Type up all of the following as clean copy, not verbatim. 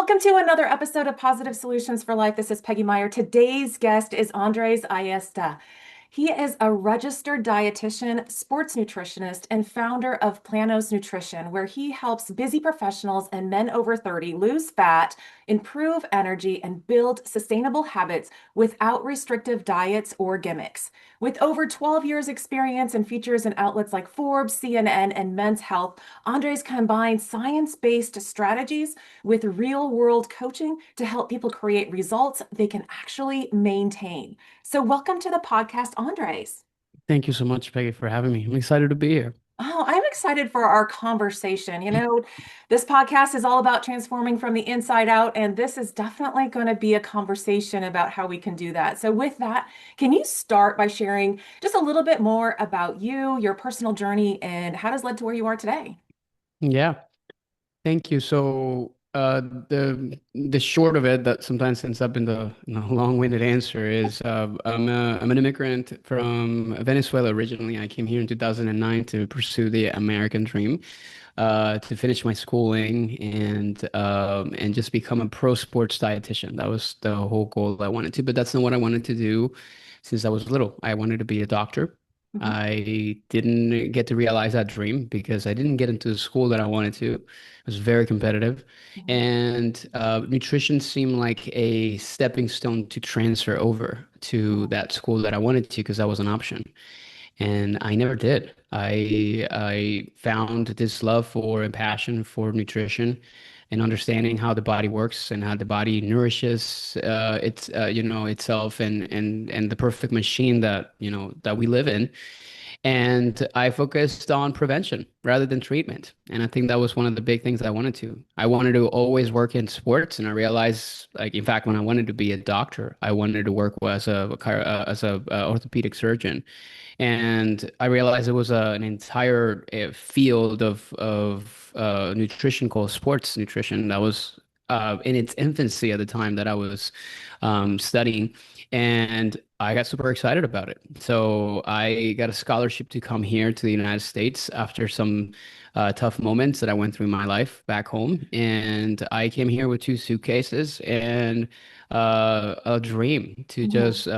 Welcome to another episode of Positive Solutions for Life. This is Peggy Meyer. Today's guest is Andres Ayesta. He is a registered dietitian, sports nutritionist, and founder of Planos Nutrition, where he helps busy professionals and men over 30 lose fat, improve energy, and build sustainable habits without restrictive diets or gimmicks. With over 12 years experience and features in outlets like Forbes, CNN, and Men's Health, Andres combines science-based strategies with real-world coaching to help people create results they can actually maintain. So welcome to the podcast, Andres. Thank you so much, Peggy, for having me. I'm excited to be here. Oh, I'm excited for our conversation. This podcast is all about transforming from the inside out, and this is definitely going to be a conversation about how we can do that. So, with that, can you start by sharing just a little bit more about you, your personal journey, and how does led to where you are today? Yeah, thank you. So the short of it that sometimes ends up in the long-winded answer is I'm an immigrant from Venezuela originally. I came here in 2009 to pursue the American dream, to finish my schooling and just become a pro sports dietitian. That was the whole goal I wanted to, but that's not what I wanted to do since I was little. I wanted to be a doctor. Mhm. I didn't get to realize that dream because I didn't get into the school that I wanted to. It was very competitive, Mhm. and nutrition seemed like a stepping stone to transfer over to Mhm. that school that I wanted to because that was an option. And I never did. I found this love for and passion for nutrition and understanding how the body works and how the body nourishes itself and the perfect machine that that we live in. And I focused on prevention rather than treatment. And I think that was one of the big things I wanted to. I wanted to always work in sports, and I realized, like, in fact, when I wanted to be a doctor, I wanted to work as a orthopedic surgeon. And I realized it was an entire field of nutrition called sports nutrition that was in its infancy at the time that I was studying, and I got super excited about it. So I got a scholarship to come here to the United States after some tough moments that I went through in my life back home, and I came here with two suitcases and a dream to Mhm. just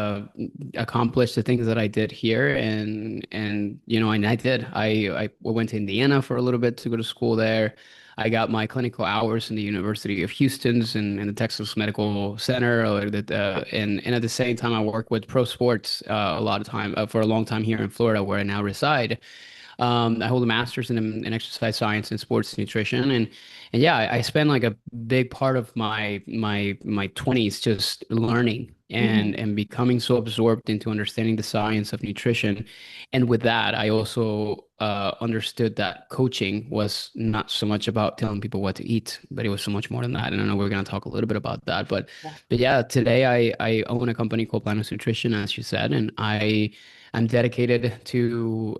accomplish the things that I did here, and I did. I went to Indiana for a little bit to go to school there. I got my clinical hours in the University of Houston's and the Texas Medical Center, and at the same time I work with pro sports a lot of time for a long time here in Florida, where I now reside. I hold a master's in exercise science and sports nutrition, and yeah, I spend like a big part of my 20s just learning and Mhm. and becoming so absorbed into understanding the science of nutrition. And with that, I also understood that coaching was not so much about telling people what to eat, but it was so much more than that. And I know we're going to talk a little bit about that, Yeah. but yeah, today I own a company called Planos Nutrition, as you said, and I'm dedicated to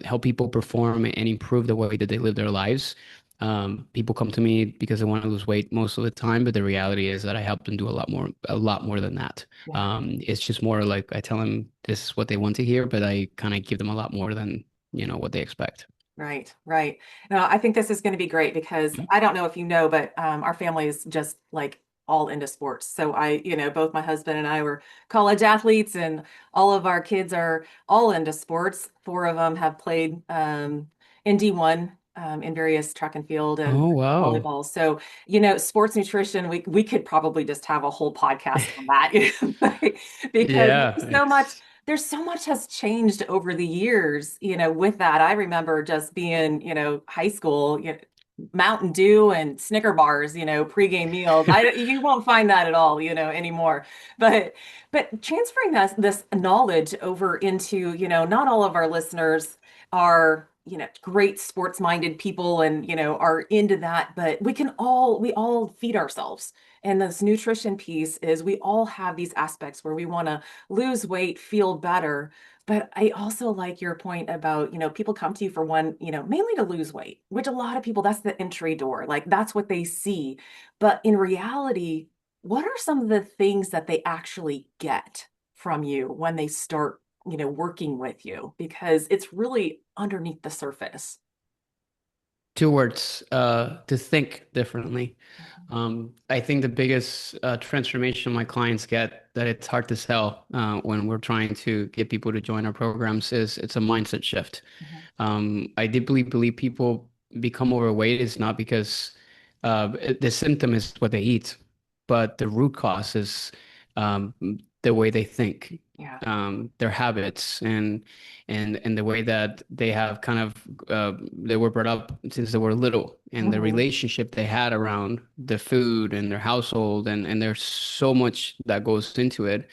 help people perform and improve the way that they live their lives. People come to me because they want to lose weight most of the time, but the reality is that I help them do a lot more than that. Yeah. It's just more like I tell them this is what they want to hear, but I kind of give them a lot more than, what they expect. Right, right. No, I think this is going to be great because I don't know if you know, but our family is just like all into sports. So both my husband and I were college athletes, and all of our kids are all into sports. Four of them have played in D1 in various track and field and Oh, wow. volleyball. So, sports nutrition, we could probably just have a whole podcast on that, because Yeah, there's so much has changed over the years, with that. I remember just being, high school, Mountain Dew and Snicker bars, pregame meals. You won't find that at all, anymore. But transferring this knowledge over into, not all of our listeners are, great sports minded people and, are into that, but we all feed ourselves. And this nutrition piece is we all have these aspects where we want to lose weight, feel better. But I also like your point about, people come to you for one, mainly to lose weight, which a lot of people, that's the entry door. Like that's what they see. But in reality, what are some of the things that they actually get from you when they start, working with you? Because it's really underneath the surface. Two words, to think differently. I think the biggest transformation my clients get that it's hard to sell when we're trying to get people to join our programs is it's a mindset shift. Mhm. I deeply believe people become overweight is not because the symptom is what they eat, but the root cause is um, the way they think, Yeah. their habits, and the way that they have kind of they were brought up since they were little, and the Hmm. relationship they had around the food and their household, and there's so much that goes into it.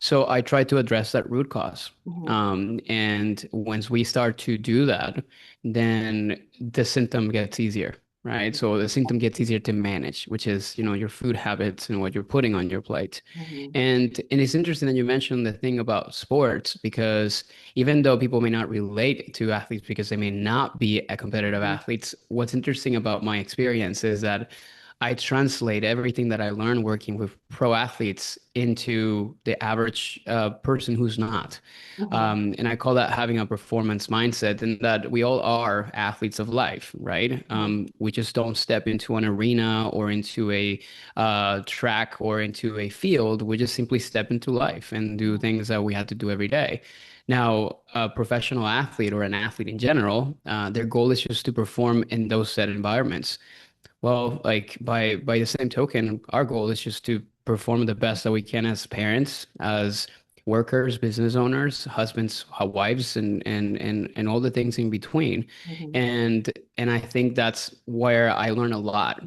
So I try to address that root cause. Hmm. And once we start to do that, then the symptom gets easier, right? So the symptom gets easier to manage, which is, your food habits and what you're putting on your plate. Hmm. And it's interesting that you mentioned the thing about sports, because even though people may not relate to athletes because they may not be a competitive Hmm. athletes, what's interesting about my experience is that I translate everything that I learned working with pro athletes into the average person who's not. Hmm. And I call that having a performance mindset, and that we all are athletes of life, right? Hmm. We just don't step into an arena or into a track or into a field. We just simply step into life and do things that we have to do every day. Now, a professional athlete or an athlete in general, their goal is just to perform in those set environments. Well, like by the same token, our goal is just to perform the best that we can as parents, as workers, business owners, husbands, wives, and all the things in between. Hmm. And I think that's where I learn a lot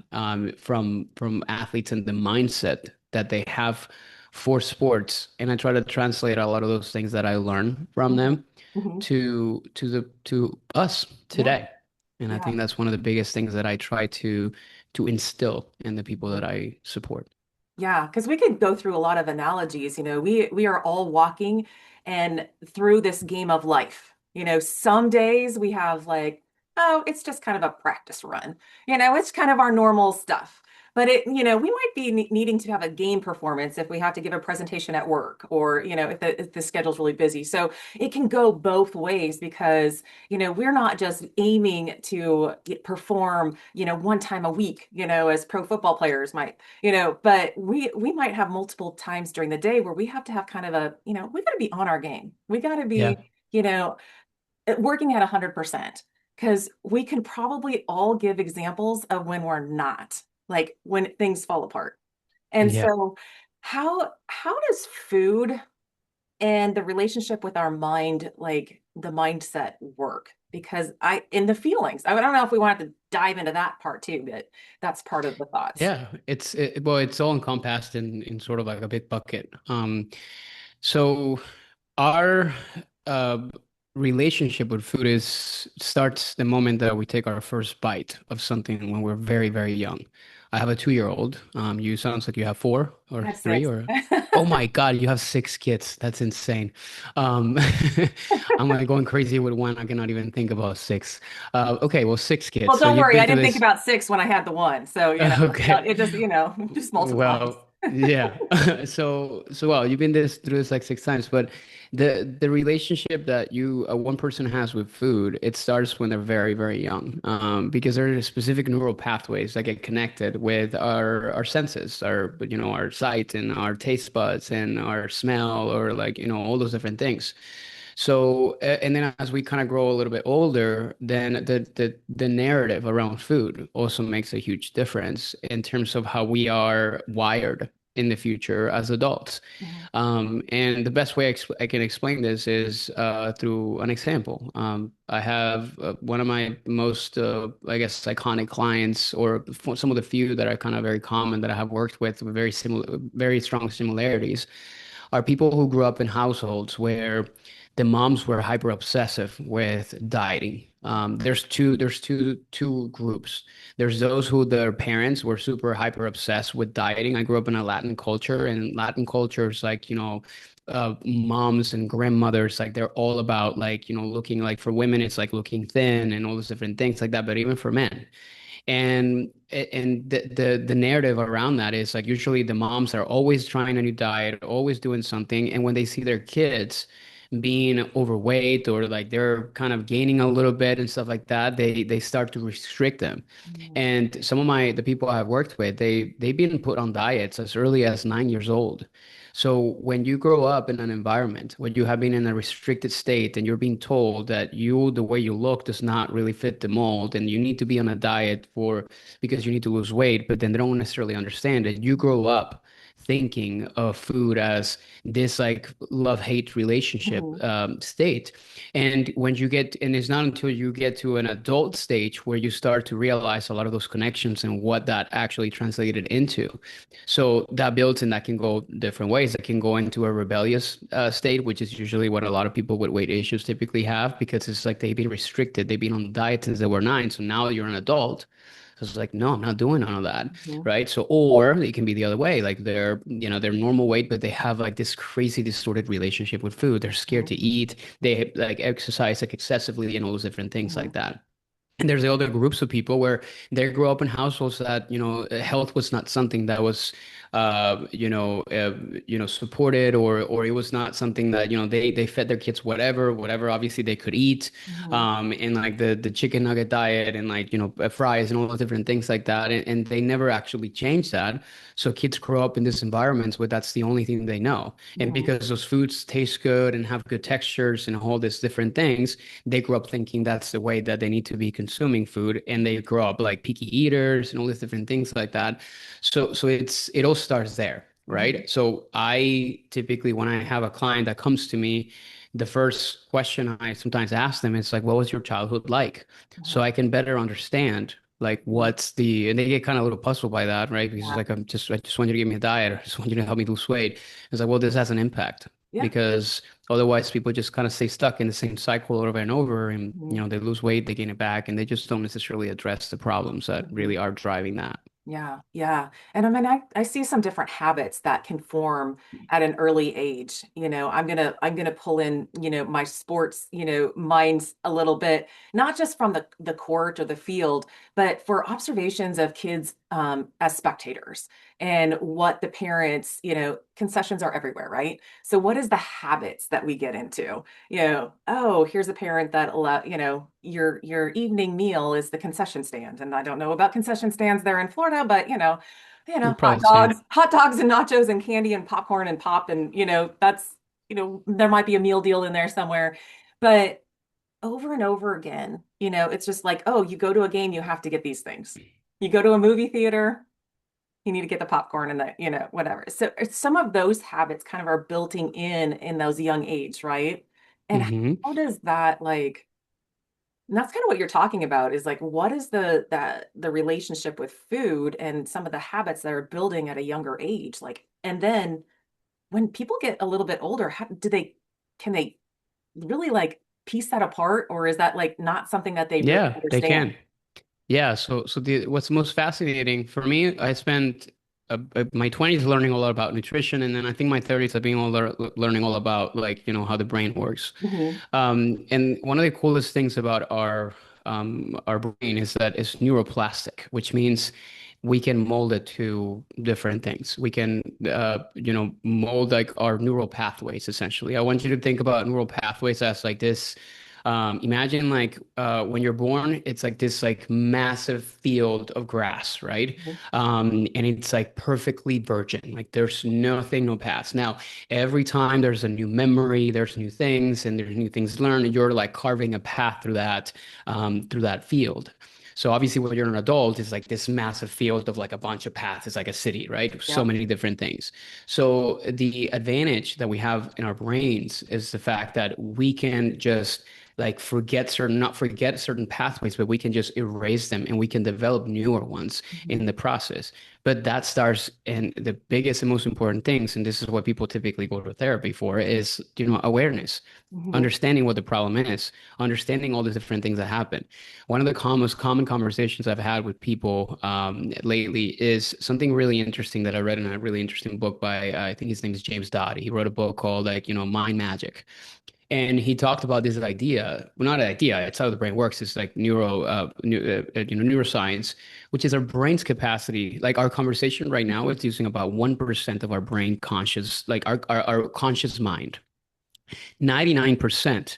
from athletes and the mindset that they have for sports. And I try to translate a lot of those things that I learn from Hmm. them Hmm. to us Yeah. today. And I Yeah. think that's one of the biggest things that I try to instill in the people that Mhm. I support. Yeah, because we could go through a lot of analogies. We are all walking and through this game of life. Some days we have like, oh, it's just kind of a practice run. It's kind of our normal stuff. But we might be needing to have a game performance if we have to give a presentation at work, or if the schedule's really busy. So it can go both ways because we're not just aiming to perform one time a week, as pro football players might, but we might have multiple times during the day where we have to have kind of we got to be on our game. We got to Yeah. be, working at 100%, because we can probably all give examples of when we're not, like when things fall apart. And Yeah. so how does food and the relationship with our mind, like the mindset, work? Because in the feelings, I don't know if we want to dive into that part too, but that's part of the thoughts. Yeah. Well, it's all encompassed in sort of like a big bucket. So our uh, relationship with food is starts the moment that we take our first bite of something when we're very, very young. I have a 2-year-old. You sounds like you have four or That's three six. or oh my God, you have 6 kids. That's insane. Um, I'm like going crazy with one. I cannot even think about six. Okay, well, 6 kids. Well, So don't you've worry. I been through didn't think this. about six when I had the one. So, Okay. it just, just multiplies. Well, yeah. So well, you've been this through this like 6 times, but the relationship that one person has with food, it starts when they're very, very young. Because there are specific neural pathways that get connected with our senses, our sight and our taste buds and our smell, or like, all those different things. So, and then as we kind of grow a little bit older, then the narrative around food also makes a huge difference in terms of how we are wired in the future as adults. Mhm. And the best way I can explain this is through an example. I have one of my most, I guess, iconic clients, or some of the few that are kind of very common that I have worked with very similar, very strong similarities, are people who grew up in households where the moms were hyper obsessive with dieting. There's two groups. There's those who their parents were super hyper obsessed with dieting. I grew up in a Latin culture, and Latin culture is like, moms and grandmothers, like they're all about like, looking like, for women, it's like looking thin and all those different things like that, but even for men. And the narrative around that is like usually the moms are always trying a new diet, always doing something, and when they see their kids being overweight or like they're kind of gaining a little bit and stuff like that, they start to restrict them. Mhm. And some of the people I've worked with, they've been put on diets as early as 9 years old. So when you grow up in an environment where you have been in a restricted state and you're being told that the way you look does not really fit the mold and you need to be on a diet because you need to lose weight, but then they don't necessarily understand it. You grow up thinking of food as this like love-hate relationship Mhm. state. And it's not until you get to an adult stage where you start to realize a lot of those connections and what that actually translated into. So that builds and that can go different ways. It can go into a rebellious state, which is usually what a lot of people with weight issues typically have because it's like they've been restricted. They've been on diet since they were 9. So now you're an adult. So it's like, no, I'm not doing none of that. Mhm. Right. So, or it can be the other way. Like they're normal weight, but they have like this crazy distorted relationship with food. They're scared Mhm. to eat. They like exercise like excessively and all those different things like Mhm. that. And there's the other groups of people where they grew up in households that, health was not something that was, supported or it was not something that, they fed their kids whatever obviously they could eat, Mhm. and like the chicken nugget diet and like, fries and all those different things like that. And they never actually changed that. So kids grow up in these environments where that's the only thing they know. And Mhm. because those foods taste good and have good textures and all these different things, they grow up thinking that's the way that they need to be consuming food, and they grow up like picky eaters and all these different things like that. So it all starts there, Mhm. right? So I typically, when I have a client that comes to me, the first question I sometimes ask them is like, what was your childhood like? So Mhm. I can better understand like Mhm. and they get kind of a little puzzled by that, right? Because it's Yeah. like, I just want you to give me a diet, or I just want you to help me lose weight. It's like, well, this has an impact Yeah. because otherwise, people just kind of stay stuck in the same cycle over and over, and Mhm. they lose weight, they gain it back, and they just don't necessarily address the problems that Mhm. really are driving that. Yeah, yeah. And I mean, I see some different habits that can form at an early age. I'm gonna pull in, my sports, minds a little bit, not just from the court or the field, but for observations of kids as spectators and what the parents, concessions are everywhere, right? So what is the habits that we get into? Oh, here's a parent that allow, your evening meal is the concession stand. And I don't know about concession stands there in Florida, but It's probably the same. hot dogs and nachos and candy and popcorn and pop and that's there might be a meal deal in there somewhere. But over and over again, it's just like, oh, you go to a game, you have to get these things. You go to a movie theater, you need to get the popcorn and the, whatever. So some of those habits kind of are built in those young age, right? And Hmm. how does that like, and that's kind of what you're talking about is like, what is the relationship with food and some of the habits that are building at a younger age? Like, and then when people get a little bit older, how do they, can they really like piece that apart? Or is that like not something that they really Yeah, they understand? can. Yeah, so what's most fascinating for me, I spent my 20s learning a lot about nutrition, and then I think my 30s I've been learning all about like, how the brain works. Hmm. And one of the coolest things about our brain is that it's neuroplastic, which means we can mold it to different things. We can mold like our neural pathways essentially. I want you to think about neural pathways as like this. Imagine like when you're born, it's like this like massive field of grass, right? And it's like perfectly virgin. Like there's nothing, no paths. Now, every time there's a new memory, there's new things, and there's new things learned, and you're like carving a path through that field. So obviously, when you're an adult, it's like this massive field of like a bunch of paths. It's like a city, right? So Yep. many different things. So the advantage that we have in our brains is the fact that we can just like not forget certain pathways, but we can just erase them and we can develop newer ones Mhm. in the process. But that starts in the biggest and most important things, and this is what people typically go to therapy for, is awareness, Mhm. understanding what the problem is, understanding all the different things that happen. One of the most common conversations I've had with people lately is something really interesting that I read in a really interesting book by I think his name is James Dodd. He wrote a book called like Mind Magic, and he talked about this idea, well, not an idea, it's how the brain works. It's like neuroscience, which is our brain's capacity. Like our conversation right now, Mhm. it's using about 1% of our brain conscious, like our conscious mind. 99%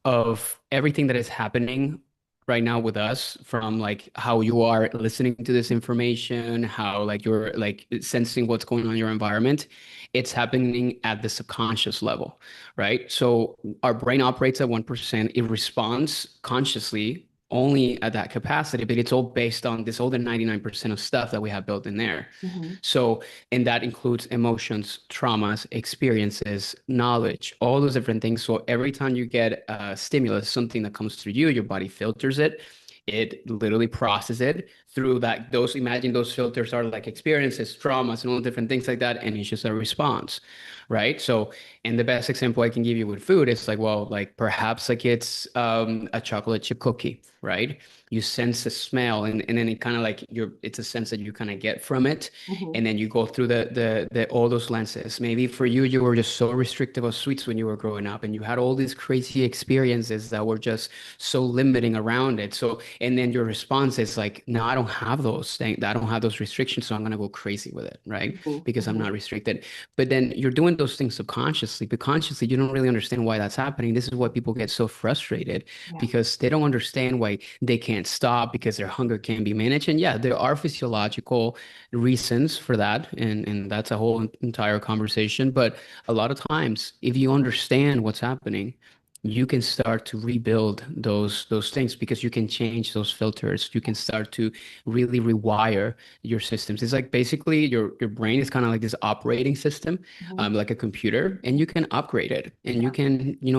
of everything that is happening right now with us, from like how you are listening to this information, how like you're like sensing what's going on in your environment, it's happening at the subconscious level, right? So our brain operates at 1%. It responds consciously only at that capacity, but it's all based on this other 99% of stuff that we have built in there. Hmm. So, and that includes emotions, traumas, experiences, knowledge, all those different things. So every time you get a stimulus, something that comes through you, your body filters it. It literally processes it through that. Those, imagine those filters are like experiences, traumas, and all different things like that. And it's just a response, right? So, and the best example I can give you with food is like, well, like perhaps like it's a chocolate chip cookie, right? You sense the smell, and then it kind of like it's a sense that you kind of get from it, Hmm. and then you go through the all those lenses. Maybe for you, you were just so restrictive of sweets when you were growing up, and you had all these crazy experiences that were just so limiting around it. So, and then your response is like, no, I don't have those things, I don't have those restrictions, so I'm gonna go crazy with it, right? Hmm. Because I'm Hmm. not restricted. But then you're doing those things subconsciously, but consciously you don't really understand why that's happening. This is why people get so frustrated, Yeah. because they don't understand why they can't stop, because their hunger can't be managed. And yeah, there are physiological reasons for that, and that's a whole entire conversation. But a lot of times, if you understand what's happening, you can start to rebuild those things, because you can change those filters. You can start to really rewire your systems. It's like basically your brain is kind of like this operating system, Hmm. like a computer, and you can upgrade it, and you Yeah.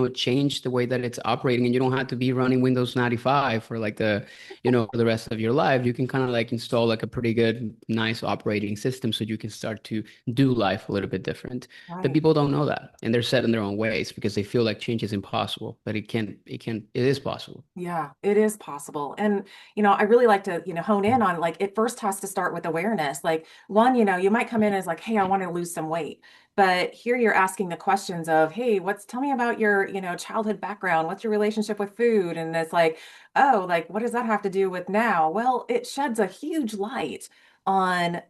can, change the way that it's operating, and you don't have to be running Windows 95 for like for the rest of your life. You can kind of like install like a pretty good, nice operating system, so you can start to do life a little bit different. But Right. people don't know that, and they're set in their own ways because they feel like change is impossible, but it is possible. Yeah, it is possible. And, I really like to, hone in on like it first has to start with awareness. Like, one, you might come in as like, hey, I want to lose some weight. But here you're asking the questions of, hey, tell me about your, childhood background. What's your relationship with food? And it's like, oh, like, what does that have to do with now? Well, it sheds a huge light on,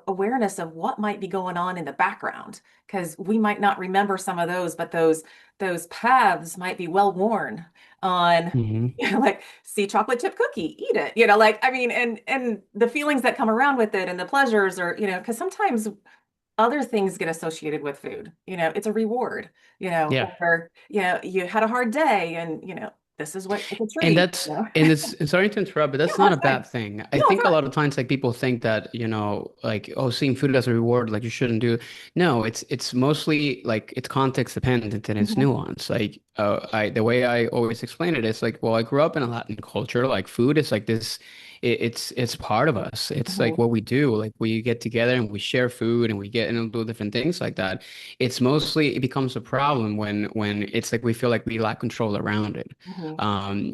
awareness of what might be going on in the background, because we might not remember some of those, but those paths might be well worn on Hmm. like see chocolate chip cookie, eat it, like I mean, and the feelings that come around with it and the pleasures, or because sometimes other things get associated with food. It's a reward, Yeah. or you had a hard day, and this is what it's a And treat, that's and it's and sorry to interrupt, but yeah, that's not a that's bad fine. thing. I No, it's think a not. lot of times like people think that, like, oh, seeing food as a reward, like you shouldn't do. No, it's mostly like it's context dependent and it's Mhm. nuance. Like I the way I always explain it is like, well, I grew up in a Latin culture. Like food is like this, it's part of us. It's like Mhm. what we do. Like we get together and we share food and we get and do different things like that. It's mostly, it becomes a problem when it's like we feel like we lack control around it, Mhm.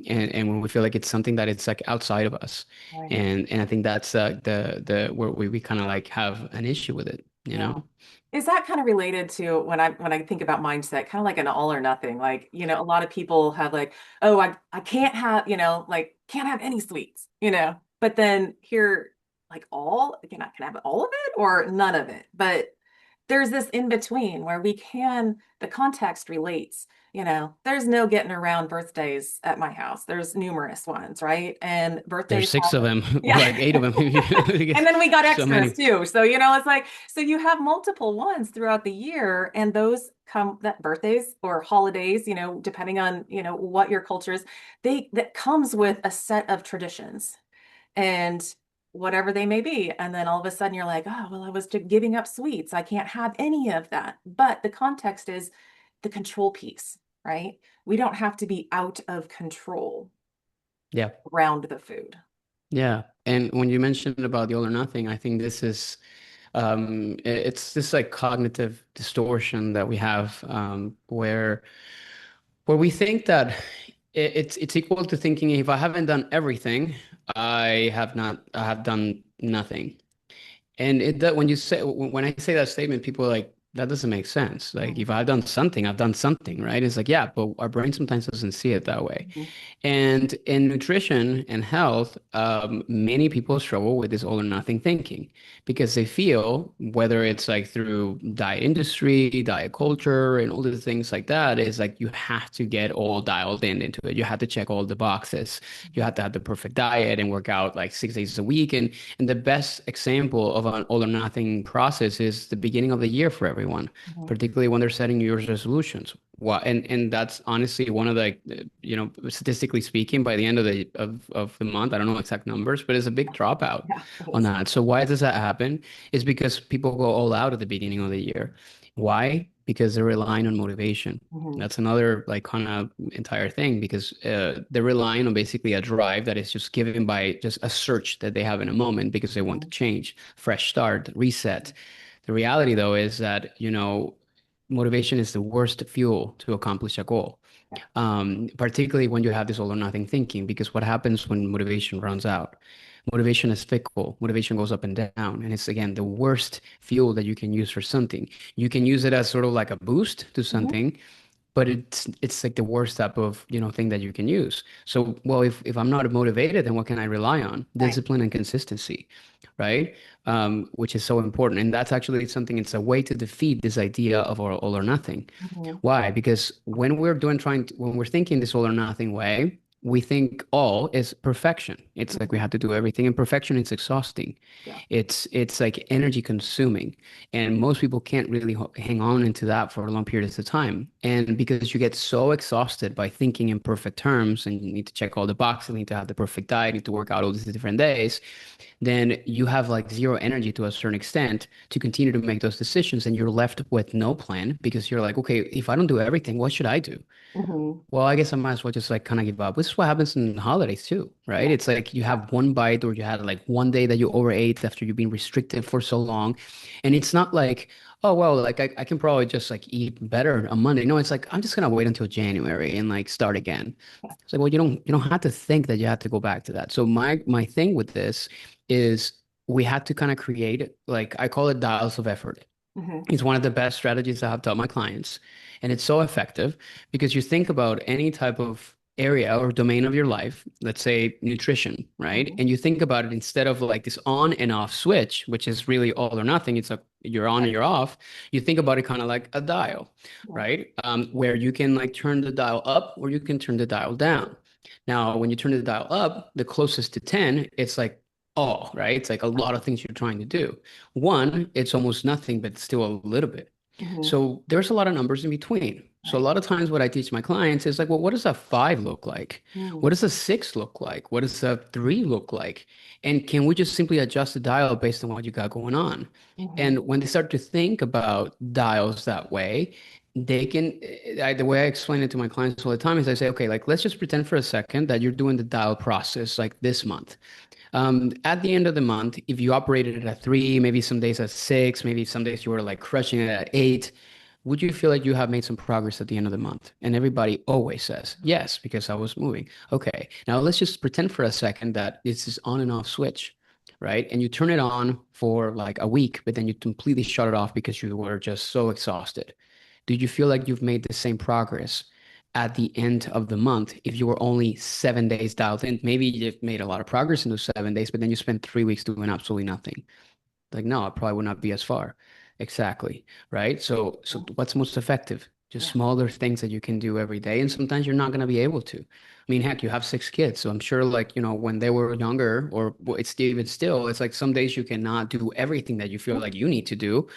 and when we feel like it's something that it's like outside of us, Right. and I think that's the where we kind of like have an issue with it, you Yeah. know? Is that kind of related to when I think about mindset, kind of like an all or nothing? Like, a lot of people have like, oh, I can't have, like can't have any sweets, But then here, like can I have all of it or none of it? But there's this in between where the context relates. There's no getting around birthdays at my house. There's numerous ones, right? And There's birthdays six of have, them, or yeah. like eight of them. And then we got So extras many. too. So, it's like, so you have multiple ones throughout the year, and those come that birthdays or holidays, depending on, what your culture is, that comes with a set of traditions and whatever they may be. And then all of a sudden you're like, oh, well, I was giving up sweets. I can't have any of that. But the context is the control piece, right? We don't have to be out of control Yeah. around the food. Yeah. And when you mentioned about the all or nothing, I think this is it's this like cognitive distortion that we have, where we think that it's equal to thinking, if I haven't done everything, I have done nothing. And that when I say that statement, people are like, that doesn't make sense. Like Mhm. if I've done something, I've done something, right? It's like, yeah, but our brain sometimes doesn't see it that way. Mhm. And in nutrition and health, many people struggle with this all or nothing thinking because they feel, whether it's like through diet industry, diet culture, and all the things like that, is like you have to get all dialed in into it. You have to check all the boxes. You have to have the perfect diet and work out like 6 days a week. And the best example of an all or nothing process is the beginning of the year for everyone, Mhm. particularly when they're setting New Year's resolutions. Well, and that's honestly one of the, statistically speaking, by the end of the month, I don't know exact numbers, but it's a big dropout Yeah, it on is. that. So why does that happen? Is because people go all out at the beginning of the year. Why? Because they're relying on motivation. Mhm. That's another like kind of entire thing because they're relying on basically a drive that is just given by just a search that they have in a moment because they want to Mhm. change, fresh start, reset. The reality, though, is that, motivation is the worst fuel to accomplish a goal, Yeah. particularly when you have this all or nothing thinking, because what happens when motivation runs out? Motivation is fickle. Motivation goes up and down. And it's, again, the worst fuel that you can use for something. You can use it as sort of like a boost to Mhm. something, but it's like the worst type of thing that you can use. So, well, if I'm not motivated, then what can I rely on? Right. Discipline and consistency, right? Which is so important, and that's actually something. It's a way to defeat this idea of all or nothing. Mhm. Why? Because when we're thinking this all or nothing way, we think all is perfection. It's like we Mhm. have to do everything, and perfection is exhausting. Yeah. It's like energy consuming, and most people can't really hang on into that for long periods of time. And because you get so exhausted by thinking in perfect terms, and you need to check all the boxes, you need to have the perfect diet, you need to work out all these different days, then you have like zero energy to a certain extent to continue to make those decisions, and you're left with no plan because you're like, okay, if I don't do everything, what should I do? Mhm. Well, I guess I might as well just like kind of give up. This is what happens in holidays too, right? Yeah. It's like you Yeah. have one bite or you had like one day that you overate after you've been restricted for so long. And it's not like, oh, well, like I can probably just like eat better on Monday. No, it's like I'm just gonna wait until January and like start again. Yeah. It's like, well, you don't have to think that you have to go back to that. So my thing with this is we had to kind of create, like, I call it dials of effort. Mhm. It's one of the best strategies that I've taught my clients. And it's so effective because you think about any type of area or domain of your life, let's say nutrition, right? Mhm. And you think about it instead of like this on and off switch, which is really all or nothing. It's like you're on and Right. you're off. You think about it kind of like a dial, Yeah. right? Where you can like turn the dial up or you can turn the dial down. Now, when you turn the dial up, the closest to 10, it's like all, right? It's like a lot of things you're trying to do. One, it's almost nothing, but still a little bit. Mhm. So there's a lot of numbers in between. So a Right. lot of times what I teach my clients is like, well, what does a five look like? What Mhm. does a six look like? What does a three look like? And can we just simply adjust the dial based on what you got going on? Mhm. And when they start to think about dials that way, they can, the way I explain it to my clients all the time is I say, okay, like let's just pretend for a second that you're doing the dial process like this month. At the end of the month, if you operated at a three, maybe some days at six, maybe some days you were like crushing it at eight, would you feel like you have made some progress at the end of the month? And everybody always says, yes, because I was moving. Okay, now let's just pretend for a second that it's this on and off switch, right? And you turn it on for like a week, but then you completely shut it off because you were just so exhausted. Do you feel like you've made the same progress at the end of the month if you were only 7 days dialed in? Maybe you've made a lot of progress in those 7 days, but then you spent 3 weeks doing absolutely nothing. Like, no, it probably would not be as far. Exactly. Right. So Yeah. what's most effective? Just Yeah. smaller things that you can do every day. And sometimes you're not going to be able to. I mean, heck, you have 6 kids. So I'm sure, like, when they were younger, or well, it's even still, it's like some days you cannot do everything that you feel Mhm. like you need to do.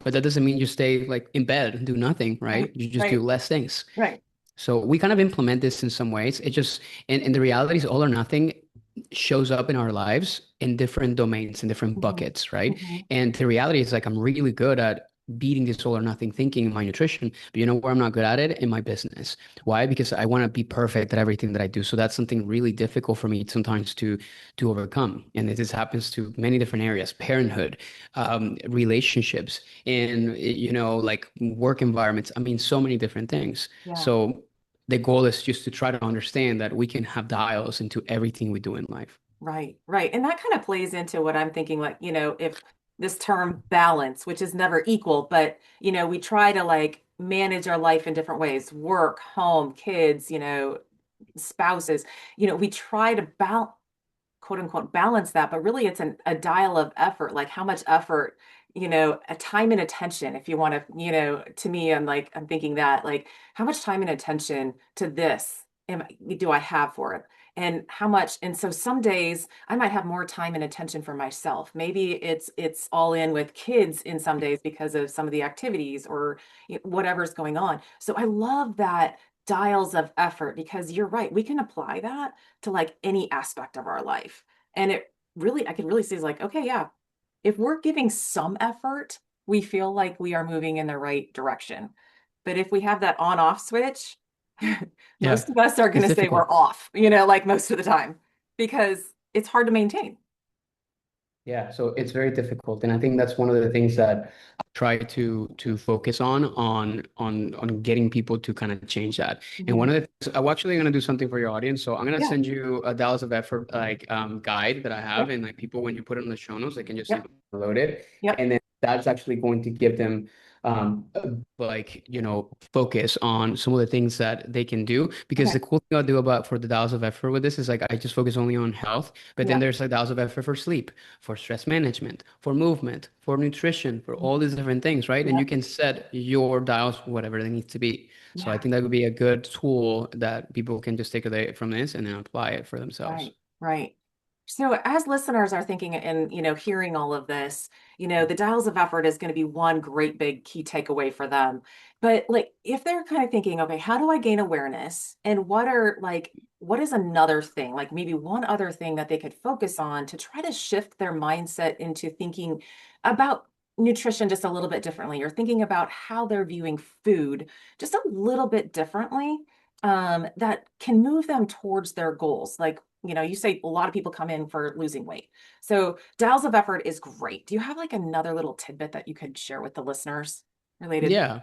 But that doesn't mean you stay like in bed and do nothing, Right. right? You just do Right. less things. Right. So we kind of implement this in some ways. It just, and the reality is all or nothing shows up in our lives in different domains, in different Mhm. buckets, right? Mhm. And the reality is like I'm really good at beating this all or nothing thinking in my nutrition, but you know where I'm not good at it? In my business. Why? Because I want to be perfect at everything that I do. So that's something really difficult for me sometimes to overcome. And this happens to many different areas: parenthood, relationships, and like work environments. I mean, so many different things. Yeah. So the goal is just to try to understand that we can have dials into everything we do in life. Right. Right. And that kind of plays into what I'm thinking, like, if this term balance, which is never equal, but we try to like manage our life in different ways, work, home, kids, spouses, we try to balance, quote unquote, balance that, but really it's a dial of effort, like how much effort, a time and attention, if you want to, to me, I'm thinking that like how much time and attention to this do I have for it? And how much, and so some days I might have more time and attention for myself. Maybe it's all in with kids in some days because of some of the activities or whatever's going on. So I love that dials of effort because you're right, we can apply that to like any aspect of our life. And it really, I can really see is like, okay, yeah, if we're giving some effort, we feel like we are moving in the right direction. But if we have that on off switch, Yeah, most of us are going it's to say we're difficult. off, like most of the time because it's hard to maintain. Yeah, so it's very difficult, and I think that's one of the things that I try to focus on getting people to kind of change that. And one Mhm. of the things, I'm actually going to do something for your audience. So I'm going to Yeah. send you a Dallas of Effort guide that I have, Yep. and like people when you put it in the show notes, they can just Yep. simply download it, Yep. and then that's actually going to give them focus on some of the things that they can do. Because Okay. the cool thing I'll do about for the Dallas of Effort with this is like I just focus only on health, but then Yeah. there's like Dallas of Effort for sleep, for stress management, for movement, for nutrition, for all these different things, right? And you Yep. can set your dials whatever they need to be. So I Yeah. think that would be a good tool that people can just take away from this and then apply it for themselves. Right, right. So as listeners are thinking and hearing all of this, the dials of effort is going to be one great big key takeaway for them. But like if they're kind of thinking, okay, how do I gain awareness? And what is another thing, like maybe one other thing that they could focus on to try to shift their mindset into thinking about nutrition just a little bit differently, or thinking about how they're viewing food just a little bit differently, that can move them towards their goals. Like, you say a lot of people come in for losing weight. So dials of effort is great. Do you have like another little tidbit that you could share with the listeners related? Yeah,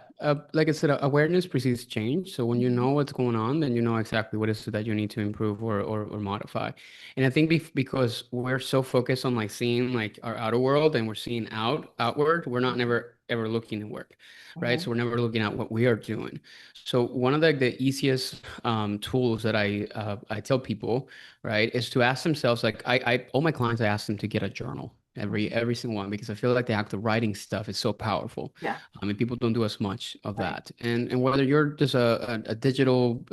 like I said, awareness precedes change. So when you Mhm. know what's going on, then you know exactly what is it that you need to improve or modify. And I think because we're so focused on like seeing like our outer world and we're seeing outward, we're not never ever looking at work, right? Mhm. So we're never looking at what we are doing. So one of the easiest tools that I tell people, right, is to ask themselves like I all my clients I ask them to get a journal. Mhm. Every single one because I feel like the act of writing stuff is so powerful. Yeah, I mean, people don't do as much of right. that. And whether you're just a digital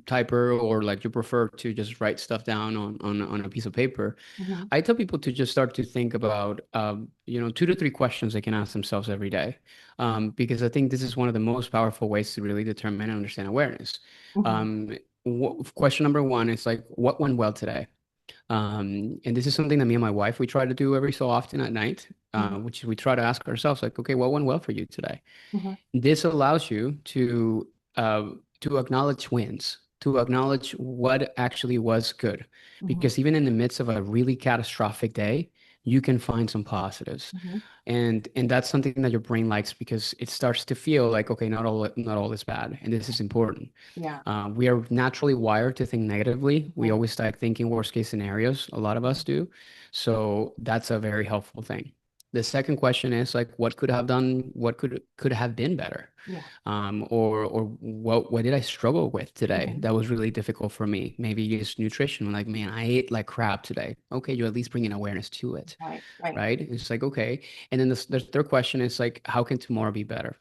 typer or like you prefer to just write stuff down on a piece of paper, Mhm. I tell people to just start to think about, 2 to 3 questions they can ask themselves every day. Because I think this is one of the most powerful ways to really determine and understand awareness. Mhm. Um, Question number one is like, what went well today? And this is something that me and my wife we try to do every so often at night, Mhm. which is we try to ask ourselves like, okay, what went well for you today? Mhm. This allows you to acknowledge wins, to acknowledge what actually was good, Mhm. because even in the midst of a really catastrophic day, you can find some positives, Mhm. and that's something that your brain likes because it starts to feel like okay, not all is bad, and this is important. Yeah. We are naturally wired to think negatively. We Mhm. always start thinking worst case scenarios. A lot of us do. So that's a very helpful thing. The second question is like, what could have been better? Yeah. Or what did I struggle with today? Mhm. That was really difficult for me. Maybe it's nutrition. Like, man, I ate like crap today. Okay, you're at least bringing awareness to it, Right. Right. right? It's like, okay. And then the third question is like, how can tomorrow be better?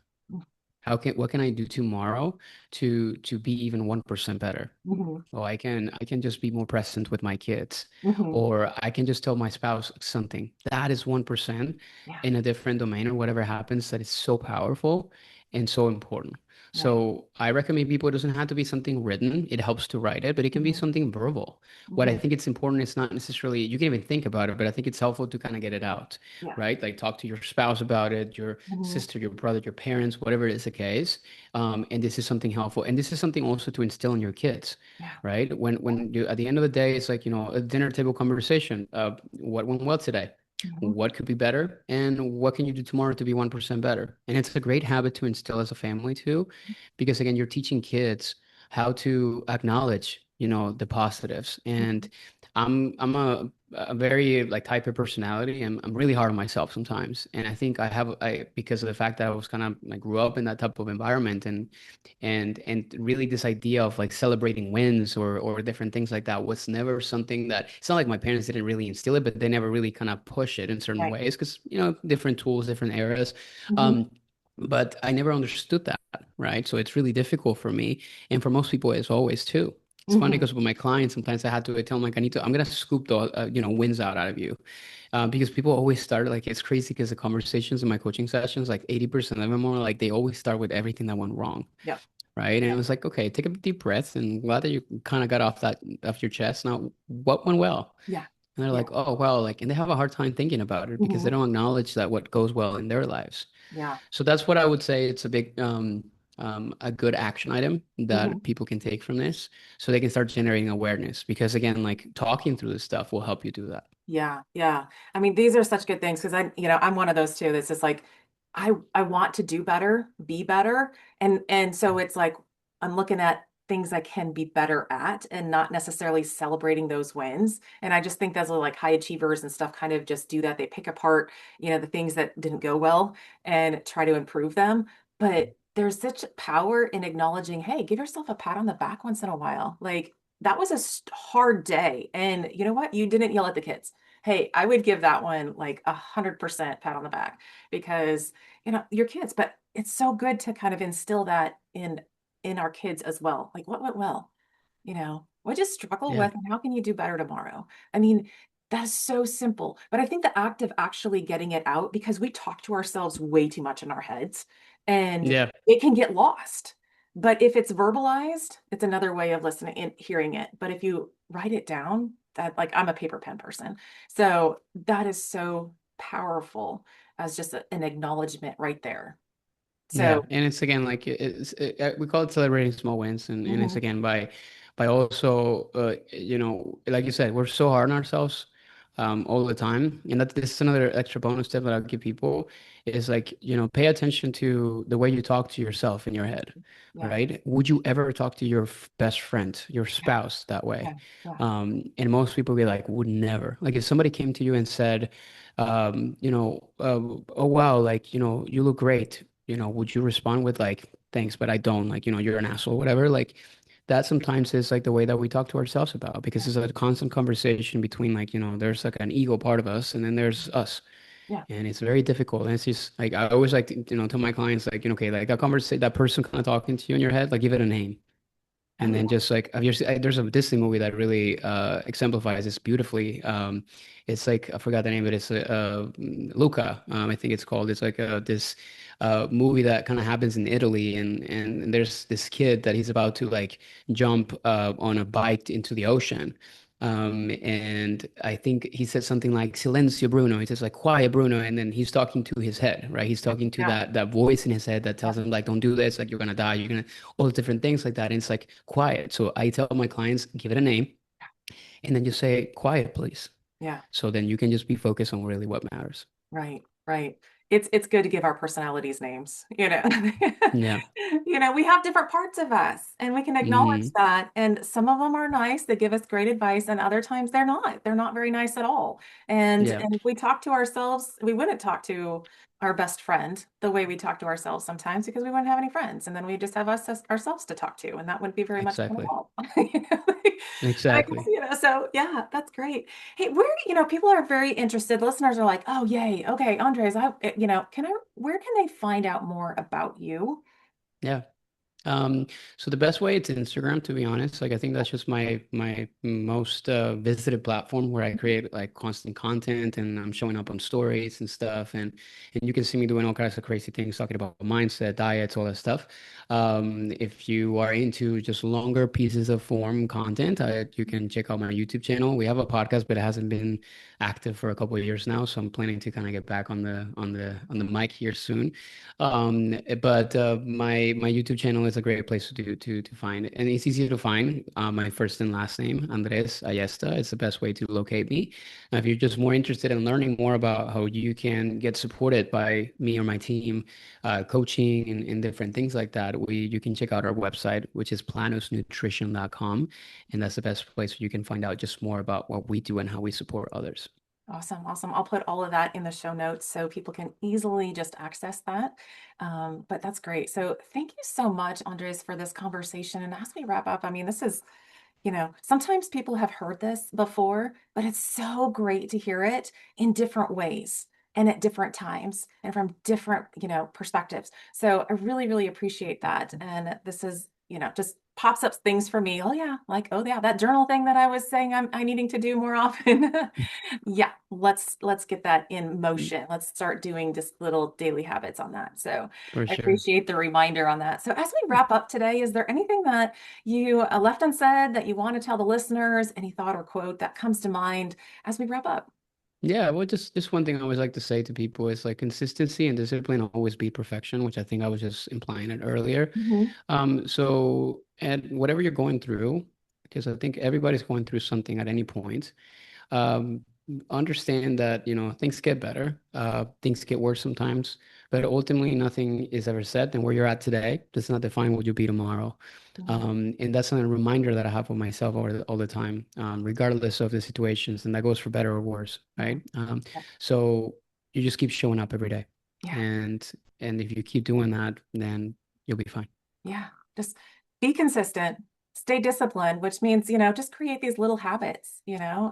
What can I do tomorrow to be even 1% better? Mhm. Well, I can just be more present with my kids, Mhm. or I can just tell my spouse something. That is 1% Yeah. in a different domain or whatever happens that is so powerful and so important. Right. So I recommend people, it doesn't have to be something written. It helps to write it, but it can be Mhm. something verbal. What I Mhm. think it's important is not necessarily, you can even think about it, but I think it's helpful to kind of get it out, Yeah. right? Like talk to your spouse about it, your Mhm. sister, your brother, your parents, whatever is the case. And this is something helpful. And this is something also to instill in your kids, Yeah. right? When you at the end of the day, it's like, a dinner table conversation. What went well today? Mhm. What could be better? And what can you do tomorrow to be 1% better? And it's a great habit to instill as a family too, because again, you're teaching kids how to acknowledge, the positives. And Mhm. I'm a a very like type of personality. I'm really hard on myself sometimes, and I think I because of the fact that I was kind of like grew up in that type of environment, and really this idea of like celebrating wins or different things like that was never something that it's not like my parents didn't really instill it, but they never really kind of push it in certain Right. ways because different tools, different eras. Hmm. Um, but I never understood that, right? So it's really difficult for me, and for most people, it's always too. It's funny Hmm. because with my clients, sometimes I had to tell them like I'm gonna scoop the wins out of you, because people always start like it's crazy because the conversations in my coaching sessions, like 80% of them are like they always start with everything that went wrong, Yep. right? And it Yep. was like, okay, take a deep breath and glad that you kind of got off that off your chest. Now, what went well? Yeah. And they're Yeah. like, oh well, like, and they have a hard time thinking about it because they Hmm. don't acknowledge that what goes well in their lives. Yeah. So that's what I would say. It's a big, a good action item Hmm. that people can take from this, so they can start generating awareness. Because again, like talking through this stuff will help you do that. Yeah, yeah. I mean, these are such good things because I'm one of those too that's just like I want to do better, be better. And so it's like I'm looking at things I can be better at and not necessarily celebrating those wins. And I just think those are like high achievers and stuff kind of just do that. They pick apart, the things that didn't go well and try to improve them. But there's such power in acknowledging, hey, give yourself a pat on the back once in a while. Like that was a hard day. And you know what? You didn't yell at the kids. Hey, I would give that one like 100% pat on the back because your kids, but it's so good to kind of instill that in our kids as well. Like what went well? What you struggle Yeah, with and how can you do better tomorrow? I mean, that's so simple. But I think the act of actually getting it out, because we talk to ourselves way too much in our heads and yeah, it can get lost. But if it's verbalized, it's another way of listening and hearing it. But if you write it down, that like I'm a paper pen person. So that is so powerful as just an acknowledgement right there. yeah. So, And it's again like we call it celebrating small wins, and it's mhm, again by also like you said, we're so hard on ourselves all the time, and that this is another extra bonus tip that I'll give people is like pay attention to the way you talk to yourself in your head, yeah, right? Would you ever talk to your best friend, your yeah, spouse that way? yeah, yeah, And most people be like, would never. Like if somebody came to you and said, oh wow, like you look great, would you respond with like thanks, but I don't, like you're an asshole, whatever, like that sometimes is like the way that we talk to ourselves about, because yeah, it's a constant conversation between like there's like an ego part of us and then there's us, yeah, and it's very difficult. And it's just like I always like to tell my clients like okay, like that conversation, that person kind of talking to you in your head, like give it a name. oh And yeah, then just like have you seen, there's a Disney movie that really exemplifies this beautifully. It's like I forgot the name, but it's Luca. I think it's called. It's like this movie that kind of happens in Italy, and there's this kid that he's about to like jump on a bike into the ocean. And I think he said something like "Silenzio, Bruno." He says like "Quiet, Bruno," and then he's talking to his head, right? He's talking to yeah, that voice in his head that yeah, tells him like, "Don't do this. Like you're gonna die. You're gonna." All the different things like that. And it's like quiet. So I tell my clients, give it a name, and then just say quiet, please. yeah. So then you can just be focused on really what matters. Right, right. It's good to give our personalities names, Yeah. We have different parts of us and we can acknowledge Hmm. that. And some of them are nice, they give us great advice, and other times they're not. They're not very nice at all. And Yeah. and if we talk to ourselves, we wouldn't talk to our best friend the way we talk to ourselves sometimes because we wouldn't have any friends. And then we just have us as ourselves to talk to, and that wouldn't be very much fun at Exactly. all. I guess, Exactly. so yeah, that's great. Hey, people are very interested. Listeners are like, oh, yay. Okay, Andres, where can they find out more about you? Yeah. Um, so the best way it's Instagram, to be honest. Like I think that's just my most visited platform where I create like constant content and I'm showing up on stories and stuff, and you can see me doing all kinds of crazy things, talking about mindset, diets, all that stuff. If you are into just longer pieces of form content, you can check out my YouTube channel. We have a podcast, but it hasn't been active for a couple of years now, so I'm planning to kind of get back on the mic here soon. But my YouTube channel is that's a great place to do to find it. And it's easy to find. My first and last name, Andres Ayesta, is the best way to locate me. Now, if you're just more interested in learning more about how you can get supported by me or my team, coaching and different things like that, you can check out our website, which is planosnutrition.com, and that's the best place where you can find out just more about what we do and how we support others. Awesome, awesome. I'll put all of that in the show notes so people can easily just access that. But that's great. So thank you so much, Andres, for this conversation. And as we wrap up, I mean, this is, sometimes people have heard this before, but it's so great to hear it in different ways and at different times and from different, perspectives. So I really, really appreciate that. And this is, just pops up things for me. Oh yeah, like, oh yeah, that journal thing that I was saying I needing to do more often. Yeah, let's get that in motion. Let's start doing just little daily habits on that. So For I sure. appreciate the reminder on that. So as we wrap up today, is there anything that you left unsaid that you want to tell the listeners? Any thought or quote that comes to mind as we wrap up? Yeah, well, just one thing I always like to say to people is like consistency and discipline always beat perfection, which I think I was just implying it earlier. Mhm. So, and whatever you're going through, because I think everybody's going through something at any point, um, understand that, things get better, things get worse sometimes, but ultimately nothing is ever set. And where you're at today does not define what you'll be tomorrow. Yeah, And that's a reminder that I have for myself all the time, regardless of the situations. And that goes for better or worse, yeah, right? So you just keep showing up every day. yeah. And and if you keep doing that, then you'll be fine. Yeah, just be consistent, stay disciplined, which means, just create these little habits,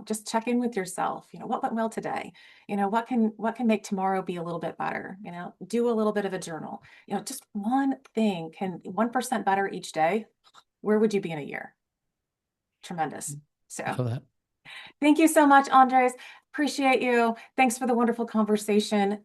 just check in with yourself, what went well today? What can make tomorrow be a little bit better? Do a little bit of a journal. Just one thing can 1% better each day. Where would you be in a year? Tremendous. So Love that. thank you so much, Andres. Appreciate you. Thanks for the wonderful conversation.